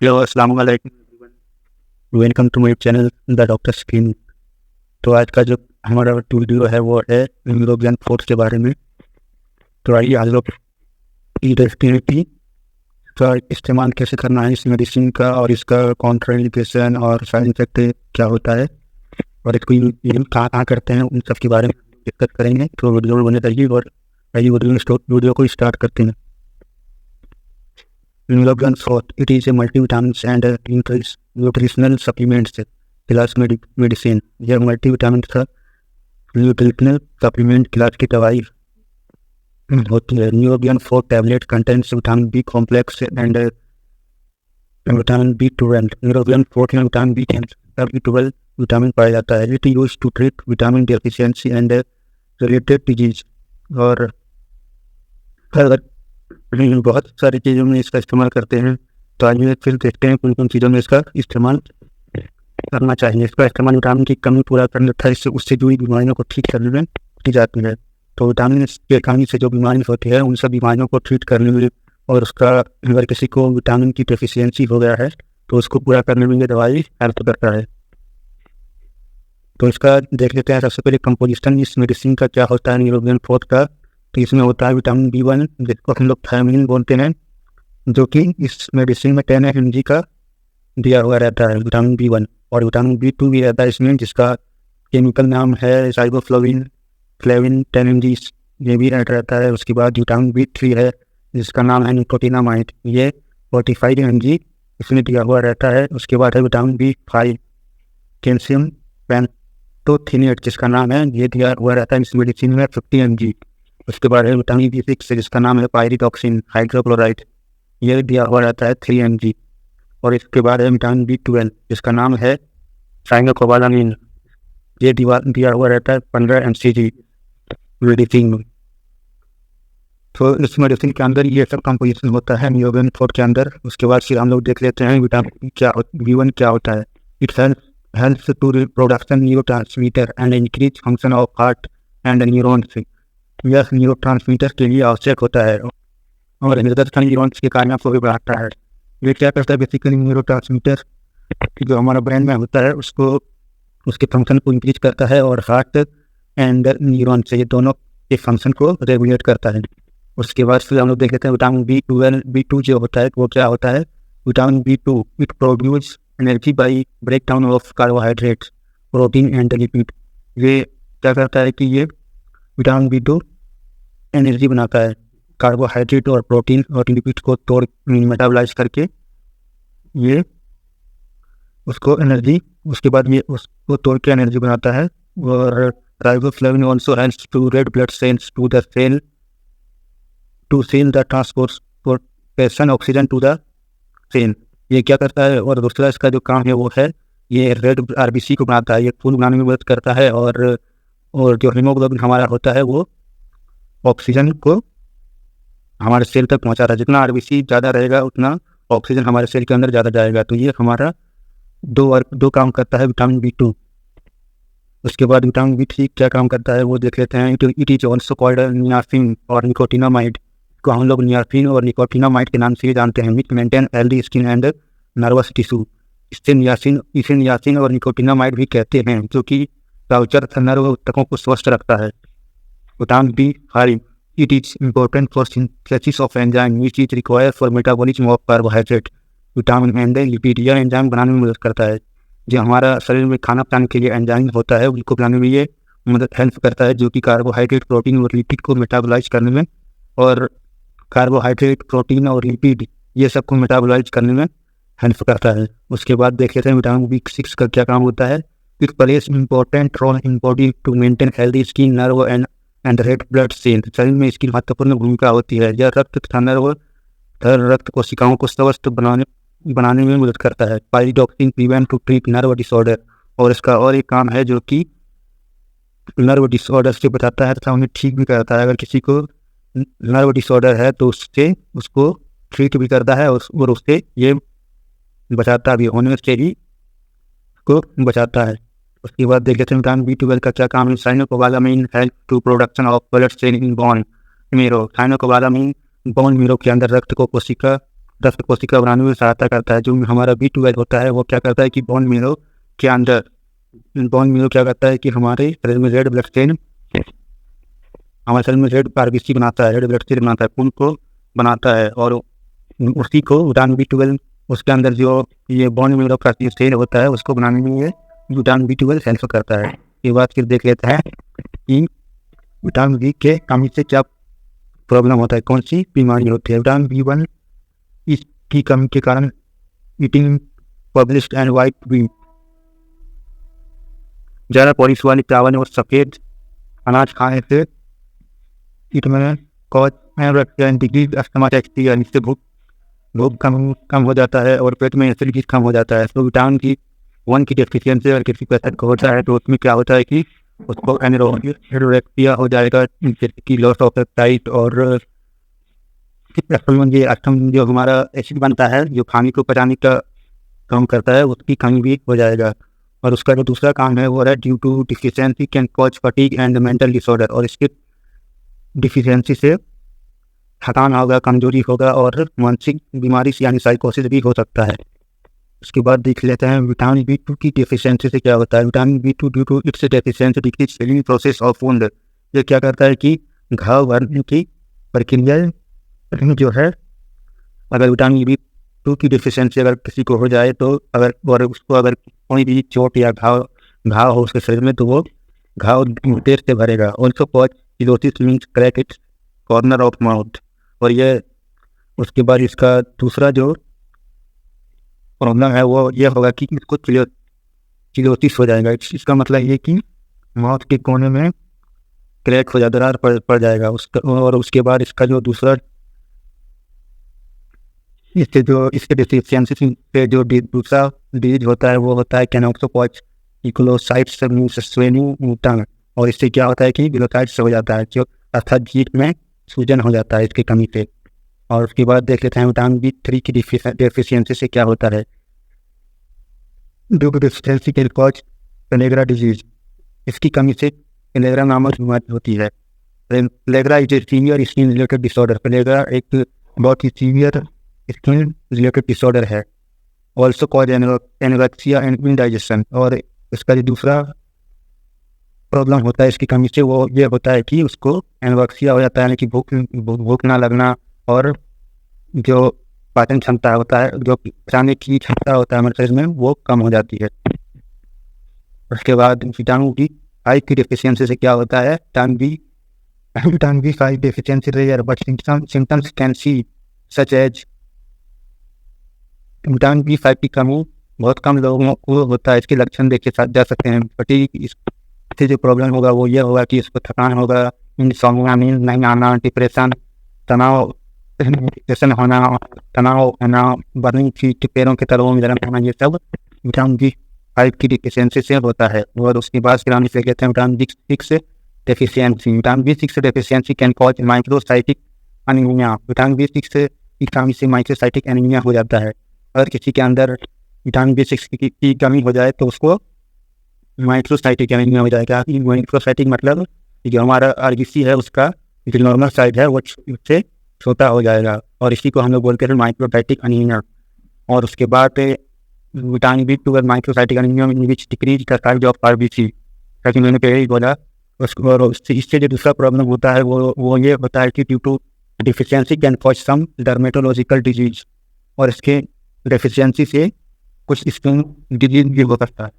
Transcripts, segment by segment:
Hello अस्सलाम वालेकुम everyone, welcome to my channel the doctor screen. तो आज का जो हमारा वीडियो है वो है यूरोपियन फोर्स के बारे में। तो आइए आज लोग इंटेस्टिनिटी का इस्तेमाल कैसे करना है इस मेडिसिन का, और इसका काउंटर इंडिकेशन और साइड इफेक्ट क्या होता है, और इसको यूज कहाँ करते हैं, उन सब के बारे में डिस्कस करेंगे। तो वीडियो में बने रहिए और आइए वीडियो को स्टार्ट करते हैं। Neurobion Forte, it is a multivitamins and nutritional supplements class medicine. यह मल्टीविटामिन का न्यूट्रिशनल सप्लीमेंट क्लास की दवाई होती है। Neurobion 4 tablet contents vitamin B complex and vitamin B12। Neurobion 4 में विटामिन B12 विटामिन पाया जाता है। It use to treat vitamin deficiency and related disease. और बहुत सारी चीज़ों में इसका इस्तेमाल करते हैं। तो आइए फिर देखते हैं कौन कौन चीज़ों में इसका इस्तेमाल करना चाहिए। इसका इस्तेमाल विटामिन की कमी पूरा करने तथा इससे उससे जुड़ी बीमारियों को ठीक करने में की जाती है। तो विटामिन की कमी से जो बीमारी होती है उन सब बीमारियों को ट्रीट करने में, और उसका अगर किसी को विटामिन की डेफिशिएंसी हो गया है तो उसको पूरा करने में ये दवाई हेल्प करता है। तो इसका देख लेते हैं। सबसे पहले कंपोजिशन इस मेडिसिन का क्या होता है न्यूरोबियन 4 का। तो इसमें होता है विटामिन B1 जिसको हम लोग थायमिन बोलते हैं, जो कि इस मेडिसिन में 10 mg का दिया हुआ रहता है विटामिन B1। और विटामिन B2 भी रहता है इसमें, जिसका केमिकल नाम है राइबोफ्लाविन 10 mg, ये भी ऐड रहता है। उसके बाद विटामिन B3 है जिसका नाम है निकोटिनामाइड, ये 45 mg इसमें दिया हुआ रहता है। उसके बाद है विटामिन B5 कैल्शियम पैंटोथिनेट, जिसका नाम है, ये दिया हुआ रहता है इस मेडिसिन में 50 mg। उसके बाद है विटामिन B6 जिसका नाम है पायरिडॉक्सिन हाइड्रोक्लोराइड, यह दिया हुआ रहता है 3 mg। और इसके बाद है विटामिन B12 जिसका नाम है साइनोकोबालामिन, ये दिया हुआ रहता है 15 mg मेडिसिन में। तो इस मेडिसिन के अंदर ये सब कंपोजिशन होता है न्यूरोबियन 4 के अंदर। उसके बाद फिर हम लोग देख लेते हैं विटामिन B1 क्या होता है। It helps to production neurotransmitter and increase function of heart and neurons. यह न्यूरोट्रांसमीटर के लिए आवश्यक होता है और हृदय तथा न्यूरॉन्स के कार्यों को भी बढ़ाता है। ये क्या करता है बेसिकली, न्यूरोट्रांसमीटर जो हमारा ब्रेन में होता है उसको, उसके फंक्शन को इंक्रीज करता है, और हार्ट एंड न्यूरॉन से ये दोनों के फंक्शन को रेगुलेट करता है। उसके बाद फिर हम लोग देख लेते हैं विटामिन B2 जो होता है वो क्या होता है। Vitamin B2 it produce energy by break down of carbohydrates protein and lipid. ये क्या करता है कि ये विटामिन B2 एनर्जी बनाता है, कार्बोहाइड्रेट और प्रोटीन और लिपिड को तोड़ मेटाबलाइज करके ये उसको एनर्जी, उसके बाद ये उसको तोड़ के एनर्जी बनाता है। और riboflavin also helps to red blood cells to the cell to cell the transportation oxygen to the cell. ये क्या करता है, और दूसरा इसका जो काम है वो है ये रेड RBC को बनाता है, ये खून बनाने में मदद करता है। और जो हीमोग्लोबिन हमारा होता है वो ऑक्सीजन को हमारे सेल तक पहुंचाता है। जितना RBC ज़्यादा रहेगा उतना ऑक्सीजन हमारे सेल के अंदर ज़्यादा जाएगा। तो ये हमारा दो काम करता है विटामिन B2। उसके बाद विटामिन B3 क्या काम करता है वो देख लेते हैं। It is also called niacin और निकोटिनामाइड, को हम लोग नियासिन और निकोटिनामाइड के नाम से ही जानते हैं, which maintain healthy skin and nervous tissue. इसे नियासिन और निकोटिनामाइड भी कहते हैं, जो कि त्वचा तथा नर्व ऊतकों को स्वस्थ रखता है। Vitamin B5 it is important for synthesis of enzyme which is required for metabolism of carbohydrate vitamin and lipid. यह एंजाइम बनाने में मदद करता है, जो हमारा शरीर में खाना बनाने के लिए एंजाइम होता है उनको बनाने में ये मदद हेल्प करता है, जो कि कार्बोहाइड्रेट प्रोटीन और लिपिड को मेटाबोलाइज करने में, और कार्बोहाइड्रेट प्रोटीन और लिपिड ये सब को मेटाबोलाइज करने में हेल्प करता है। उसके बाद देख लेते हैं विटामिन B6 का क्या काम होता है। It plays important role in body to maintain healthy skin nerve and red blood cell. शरीर में इसकी महत्वपूर्ण भूमिका होती है। यह रक्त तथा नर्व रक्त कोशिकाओं को स्वस्थ बनाने में मदद करता है। Pyridoxine prevent to treat nerve disorder, और इसका और एक काम है जो कि नर्व डिसऑर्डर से बचाता है तथा उन्हें ठीक भी करता है। अगर किसी को नर्व डिसऑर्डर है तो उसको ट्रीट भी करता है और उससे ये बचाता भी, होने से ही को बचाता है। उसके बाद देख लेते हैं विटामिन B12 का क्या काम है। Cyanocobalamin help to production of blood cell in bone marrow. Cyanocobalamin bone marrow के अंदर रक्त को कोशिका रक्त कोशिका बनाने में सहायता करता है। जो हमारा B12 होता है वो क्या करता है कि बोन मेरो के अंदर बोन मेरो क्या करता है कि हमारे शरीर में रेड ब्लड सेल हमारे शरीर में रेड RBC बनाता है, रेड ब्लड सेल बनाता है, खून को बनाता है, और उसी को विटामिन B12 उसके अंदर जो ये बोन मेरो का सेल होता है उसको बनाने में ये विटामिन B12 हेल्प करता है। ये बात फिर देख लेते हैं कि विटामिन B के कमी से क्या प्रॉब्लम होता है, कौन सी बीमारी होती है। विटामिन B1 इसकी कमी के कारण eating polished and white bean, ज़्यादा पॉलिश वाली चावल और सफ़ेद अनाज खाने से इट में कॉज एंड डिग्रीज अस्थमा चढ़ती है, इससे भूख कम हो जाता है और पेट में एसिडिटी कम हो जाता है। तो विटामिन B1 की डेफिशिएंसी अगर किसी को ऐसा होता है तो उसमें क्या होता है कि उसको एनोरेक्सिया हो जाएगा, की लॉस ऑफ एपेटाइट, और ये अस्थम जो हमारा एसिड बनता है जो खाने को पचाने का काम करता है उसकी कमी भी हो जाएगा। और उसका जो दूसरा काम है वो है due to deficiency can cause fatigue and mental disorder, और इसके डिफिशिएंसी से थकान होगा, कमजोरी होगा और मानसिक बीमारी यानी साइकोसिस भी हो सकता है। उसके बाद देख लेते हैं विटामिन B2 की डेफिशिएंसी से क्या होता है। Vitamin B2 due to its deficiency decrease healing process of wound, ये क्या करता है कि घाव भरने की प्रक्रिया जो है, अगर विटामिन B2 की डेफिशिएंसी अगर किसी को हो जाए तो अगर कोई भी चोट या घाव हो उसके शरीर में तो वो घाव देर से भरेगा। Also cause cheilosis means crack its corner of mouth, और ये उसके बाद इसका दूसरा जो प्रॉब्लम है वो ये होगा कि इसको सिलोसिस हो जाएगा। इसका मतलब ये कि माउथ के कोने में क्रैक हो जाएगा, दरार पड़ जाएगा उसका। और उसके बाद इसका जो दूसरा इसके डिफिशिएंसी से जो दूसरा डिजीज होता है वो होता है कैनोक्सोकॉच इकोलोसाइट्स स्वेनिंग टंग, और इससे क्या होता है कि ग्लोसाइट्स हो जाता है जो अर्थात जीभ में सूजन हो जाता है इसकी कमी से। और उसके बाद देख लेते हैं विटामिन B3 की डेफिशिएंसी से क्या होता है। Due to deficiency can cause pellagra disease, इसकी कमी से पेलेग्रा नामक बीमारी होती है। Pellagra is a severe skin related disorder, pellagra एक बहुत ही सीवियर स्किन रिलेटेड डिसऑर्डर है। Also cause anorexia and indigestion, और इसका जो दूसरा प्रॉब्लम होता है इसकी कमी से वो ये होता है कि उसको एनोरेक्सिया हो जाता है, यानी कि भूख ना लगना, और जो पाचन क्षमता होता है, जो पचाने की क्षमता होता है हमारे शरीर में वो कम हो जाती है। उसके बाद विटामिन B5 की डेफिशिएंसी से क्या होता है। Vitamin B5 deficiency rare but symptoms can see such as, vitamin B5 की कमी बहुत कम लोगों को होता है, इसके लक्षण देखे जा सकते हैं। फटीग, इससे जो प्रॉब्लम होगा वो ये होगा कि इसको थकान होगा, इंसोम्निया, नींद नहीं आना, डिप्रेशन, तनाव होना, बर्निंग फीट, पैरों के तलवों में जलन होना, ये सब विटामिन B5 की डेफिशिएंसी से होता है। और उसके बाद फिर हम इसे कहते हैं vitamin B6 deficiency. Vitamin B6 deficiency can cause microcytic anaemia, vitamin B6 की कमी से माइक्रोसाइटिक एनीमिया हो जाता है। अगर किसी के अंदर विटामिन B6 की कमी हो जाए तो उसको माइक्रोसाइटिक एनीमिया हो जाएगा। माइक्रोसाइटिक मतलब जो हमारा RBC है उसका जो नॉर्मल साइज है वो उससे छोटा हो जाएगा, और इसी को हम लोग बोलते हैं माइक्रोसाइटिक एनीमिया। और उसके बाद vitamin B2 microcytic anaemia which decrease the size of RBC, जैसे मैंने पहले ही बोला। और इससे जो दूसरा प्रॉब्लम होता है वो ये होता है कि due to deficiency can cause some dermatological disease, और इसके डेफिशिएंसी से कुछ स्किन डिजीज भी हो सकता है।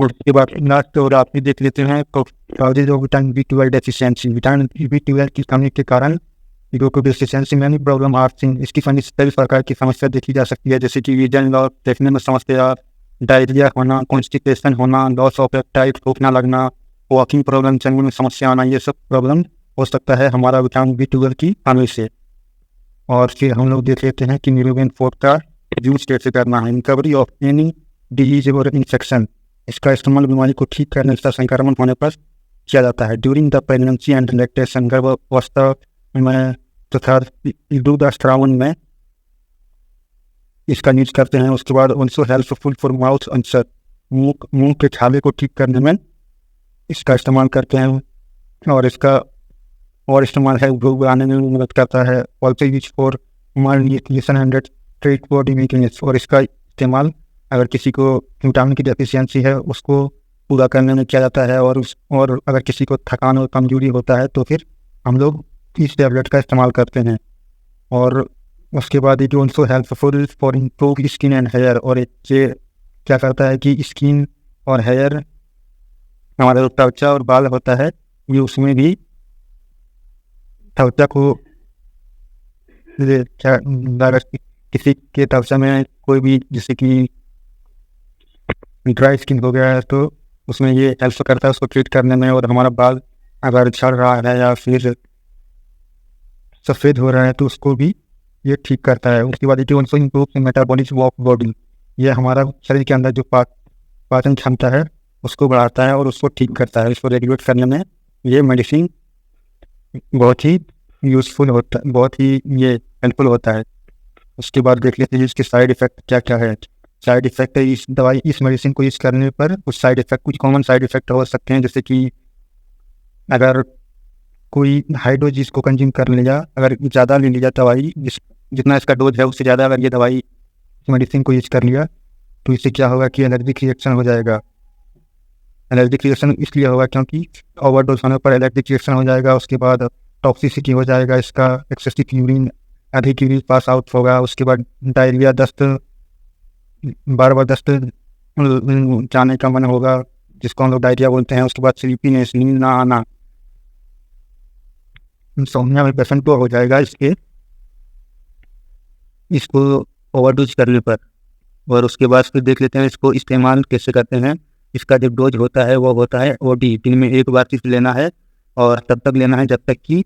उसके बाद लास्ट और आप भी देख लेते हैं तो जो vitamin B12 deficiency, vitamin B12 की कमी के कारण due to deficiency many problem are seen, इसकी सभी प्रकार की समस्या देखी जा सकती है, जैसे कि विजन लॉस, देखने में समस्या, डायरिया होना, कॉन्स्टिपेशन होना, लॉस ऑफ एपेटाइट, भूख ना लगना, वॉकिंग प्रॉब्लम, चलने में समस्या आना, ये सब प्रॉब्लम हो सकता है हमारा विटामिन B12 की कमी से। और फिर हम लोग देख लेते हैं कि न्यूरोबेन 4 का यूज कैसे करना है। रिकवरी ऑफ एनी डिजीज और इन्फेक्शन, इसका इस्तेमाल बीमारी को ठीक करने तथा संक्रमण होने पर किया जाता है। During the pregnancy and lactation, गर्भावस्था में तथा दूधास्त्रावन में इसका यूज करते हैं। उसके बाद also helpful for mouth ulcer, मुंह के छाले को ठीक करने में इसका इस्तेमाल करते हैं। और इसका और इस्तेमाल है भूख बढ़ाने में भी मदद करता है। Also use for mild and treat body weakness, और इसका इस्तेमाल अगर किसी को विटामिन की डेफिशिएंसी है उसको पूरा करने में किया जाता है, और अगर किसी को थकान और कमजोरी होता है तो फिर हम लोग इस टैबलेट का इस्तेमाल करते हैं। और उसके बाद it also helpful for improve skin and hair, और ये क्या करता है कि स्किन और हेयर, हमारा जो त्वचा और बाल होता है, ये उसमें भी त्वचा को क्या, अगर किसी के त्वचा में कोई भी जैसे कि ड्राई स्किन हो गया है तो उसमें ये हेल्प करता है उसको ट्रीट करने में। और हमारा बाल अगर झड़ रहा है या फिर सफ़ेद हो रहा है तो उसको भी ये ठीक करता है। उसके बाद it also improve metabolism of body, ये हमारा शरीर के अंदर जो पाचन क्षमता है उसको बढ़ाता है और उसको ठीक करता है। इसको रेगुलेट करने में ये मेडिसिन बहुत ही यूज़फुल होता है, बहुत ही ये हेल्पफुल होता है। उसके बाद देख लेते हैं इसके साइड इफ़ेक्ट क्या क्या है। साइड इफ़ेक्ट है इस मेडिसिन को यूज़ करने पर कुछ कॉमन साइड इफ़ेक्ट हो सकते हैं, जैसे कि अगर कोई हाई डोज इसको कंज्यूम कर लिया, अगर ज़्यादा ले लिया दवाई, जितना इसका डोज है उससे ज़्यादा अगर ये दवाई मेडिसिन को यूज़ कर लिया तो इससे क्या होगा कि एलर्जिक रिएक्शन हो जाएगा। एलर्जिक रिएक्शन इसलिए होगा क्योंकि ओवरडोज होने पर एलर्जिक रिएक्शन हो जाएगा। उसके बाद टॉक्सिसिटी हो जाएगा इसका, एक्सेसिव यूरिन, अधिक यूरिन पास आउट होगा। उसके बाद डायरिया, दस्त, बार बार दस्त जाने का मन होगा जिसको हम लोग डायरिया बोलते हैं। उसके बाद स्लीपीनेस, नींद ना आना, इंसोम्निया में पेशेंट को हो जाएगा इसको ओवरडोज करने पर। और उसके बाद फिर देख लेते हैं इसको इस्तेमाल कैसे करते हैं। इसका जो डोज होता है वो होता है ओडी, दिन में एक बार सिर्फ लेना है और तब तक लेना है जब तक कि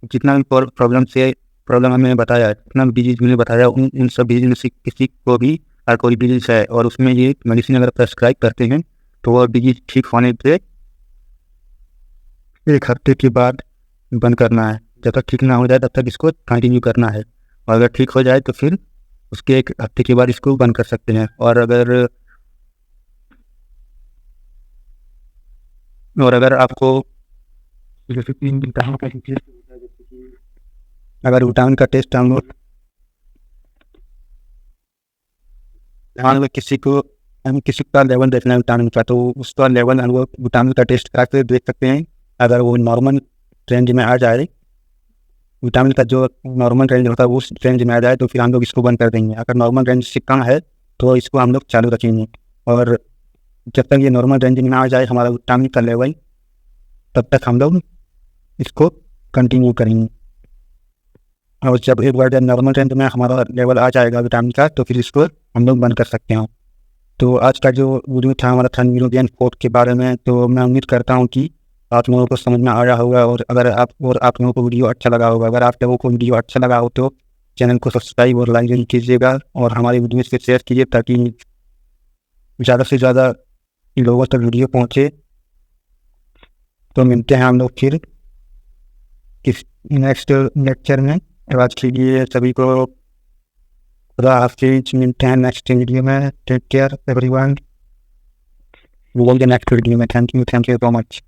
जितना भी प्रॉब्लम हमें बताया, जितना भी डिजीज मैंने बताया उन सब डिजीज में से किसी को भी अगर कोई डिजीज है और उसमें ये मेडिसिन अगर प्रेस्क्राइब करते हैं तो वो डिजीज ठीक होने से 1 हफ्ते के बाद बंद करना है। जब तक ठीक ना हो जाए तब तक इसको कंटिन्यू करना है, और अगर ठीक हो जाए तो फिर उसके 1 हफ्ते के बाद इसको बंद कर सकते हैं। और अगर आपको जैसे कि विटामिन का टेस्ट, अगर विटामिन का टेस्ट हम लोग किसी का लेवल देखना है विटामिन का, तो उसका लेवल हम लोग विटामिन का टेस्ट करा के देख सकते हैं। अगर वो नॉर्मल रेंज में आ जाए, विटामिन का जो नॉर्मल रेंज होता है उस रेंज में आ जाए तो फिर हम लोग इसको बंद कर देंगे। अगर नॉर्मल रेंज से कम है तो इसको हम लोग चालू रखेंगे, और जब तक ये नॉर्मल रेंज में आ जाए हमारा विटामिन का लेवल, तब तक हम लोग इसको कंटिन्यू करेंगे। और जब एक बार नॉर्मल रेंज में हमारा लेवल आ जाएगा विटामिन का तो फिर इसको हम लोग बंद कर सकते हैं। तो आज का जो वीडियो था हमारा था न्यूरोबियन फोर्ट के बारे में, तो मैं उम्मीद करता हूँ कि आप लोगों को समझ में आया होगा। और आप लोगों को वीडियो अच्छा लगा होगा। अगर आप लोगों को वीडियो अच्छा लगा हो तो चैनल को सब्सक्राइब और लाइक कीजिएगा, और हमारी वीडियो से शेयर कीजिए ताकि ज़्यादा से ज़्यादा लोगों तक वीडियो पहुँचे। तो मिलते हैं हम लोग फिर किस नेक्स्ट लेक्चर में। आज के लिए सभी को खुदा हाफिज़, मिलते हैं नेक्स्ट वीडियो में। Take care everyone, next video में। Thank you so much.